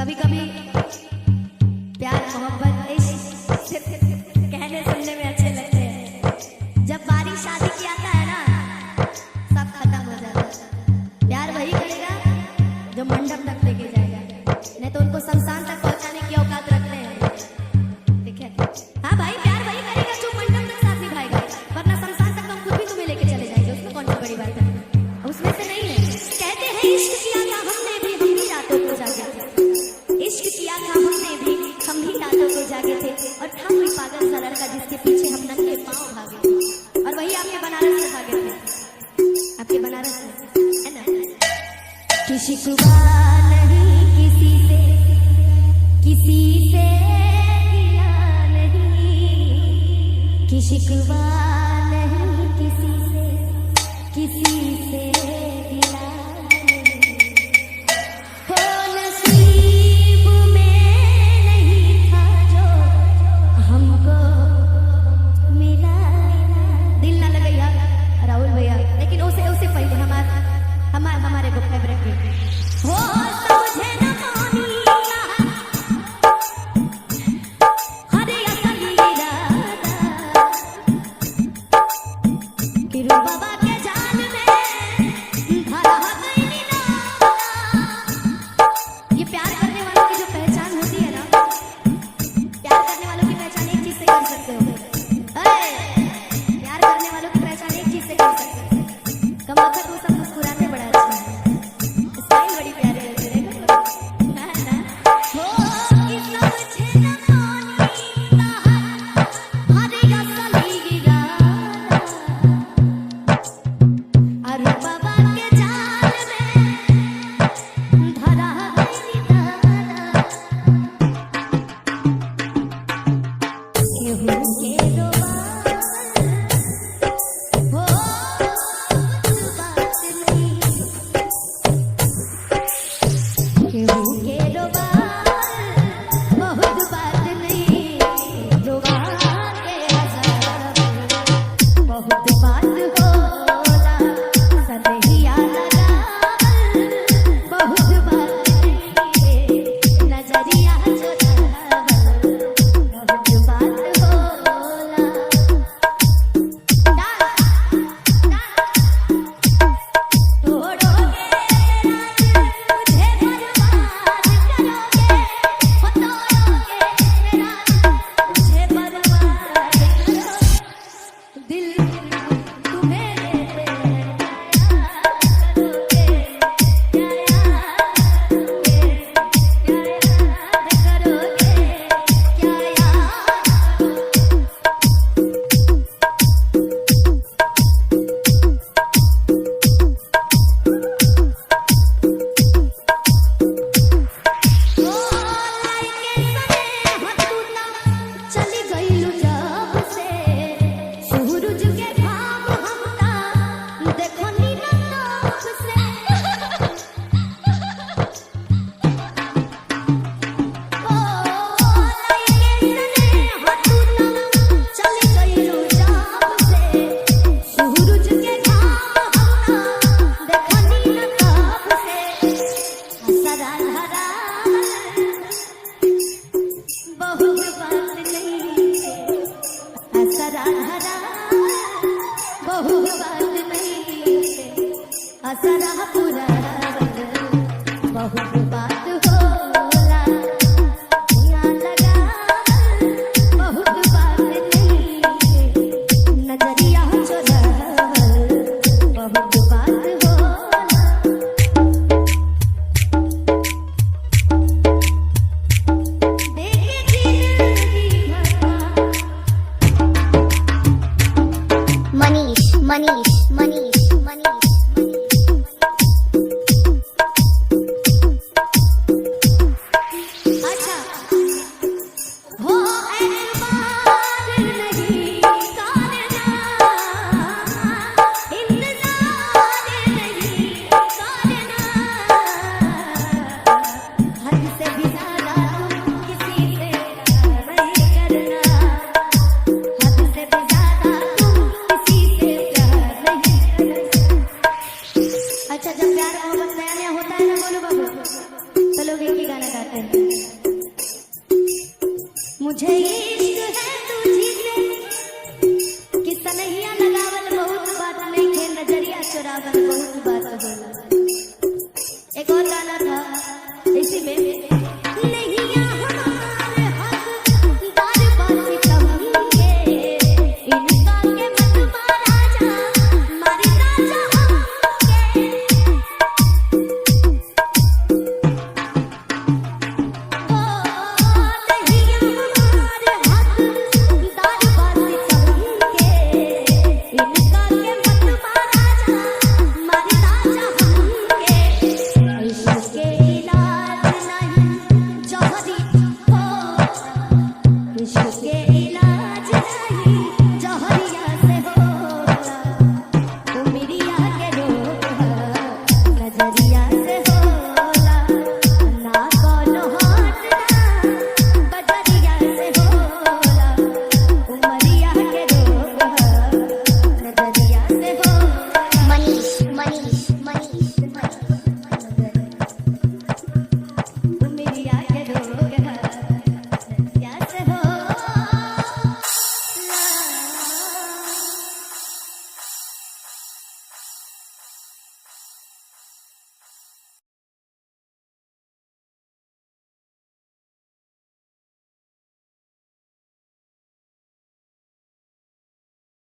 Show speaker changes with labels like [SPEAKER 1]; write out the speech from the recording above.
[SPEAKER 1] कभी कभी प्यार मोहब्बत इश्क सिर्फ कहने सुनने में अच्छे लगते हैं। जब बारी शादी की आता है ना, सब खत्म हो जाता है। प्यार वही करेगा जो मंडप तक लेके जाएगा, नहीं तो उनको शमशान तक पहुंचाने की औकात रखते हैं। ठीक है? हाँ भाई, प्यार वही करेगा जो मंडप तक साथ निभाएगा, वरना शमशान तक हम खुद भी तुम्हें लेके चले जाएंगे। उसमें कौन सी बड़ी बात है? उसमें से नहीं है। कहते हैं इश्क किया था हमने भी, हम भी रातों को जागे थे। इश्क किया था हमने भी, हम भी रातों को जागे थे। और था कोई पागल सा लड़का जिसके पीछे हम नंगे पांव भागे, और वही आपके बनारस से भागे थे। आपके बनारस में है ना? किसी शिकवा नहीं किसी से, किसी से गिला नहीं। किसी शिकवा नहीं किसी से, किसी से गिला नहीं। हो नसीब में नहीं था जो हमको मिला। दिल ना लगे यार राहुल भैया, लेकिन उसे पहले हमारे बुक में रखे वो समझे न मानिया हरे असली इरादा कि बाबा के जान में धरा गई निराला। ये प्यार करने वालों की जो पहचान होती है ना, प्यार करने वालों की पहचान एक चीज से कर सकते हो। प्यार करने वालों की पहचान एक चीज से कर सकते हो। कम वक्त वो सब मुस्कुराते बड़ा अच्छा है, स्टाइल बड़ी प्यारी लगती है ना। हो कि समझे न मानिया हरे असली इरादा अरे बाबा के जाल में धरा गई निराला। केहू के रोवाल हो बात नहीं, केहू के रोवाल बहुत बात नहीं। रोवा के हजार बहुत बात होला, सनहिया लगावल बहुत बात नहीं। नजरिया चुरावल बहुत बात होला। तोड़ोगे मुझे बर्बाद करोगे, हो तोड़ोगे मेरा मुझे बर्बाद करोगे। दिल तुम्हें दे करोगे, क्या याद करोगे, क्या याद चली गईलू जब से सूरज के भाव हमका देखो नीला ताप से। चली गईलू जब से सूरज के भाव हमका देखो नीला ताप से। हसरा धरा बहुत बात नहीं, असरा धरा बहुत बात नहीं। असरा पूरा बहुत बात होला, यहाँ लगा बहुत बात नहीं। नजरिया चुरावल बहुत बात होला। देखे जिंदगी भर
[SPEAKER 2] मनीष मनीष मनीष मनीष
[SPEAKER 1] अच्छा हो एतबार नहीं करना, इंतजार नहीं करना। हद से भी ज्यादा तुम किसी से प्यार नहीं करना, हद से भी ज्यादा तुम किसी से प्यार नहीं करना। अच्छा, जब प्यार मोहब्बत नया नया होता है ना बोलो बाबू, तो लोग एक ही गाना गाते हैं। कहते हैं, मुझे इश्क है तुझी से कि सनहिया लगावल बहुत बात में खे, नजरिया चुरावल बहुत बात होला।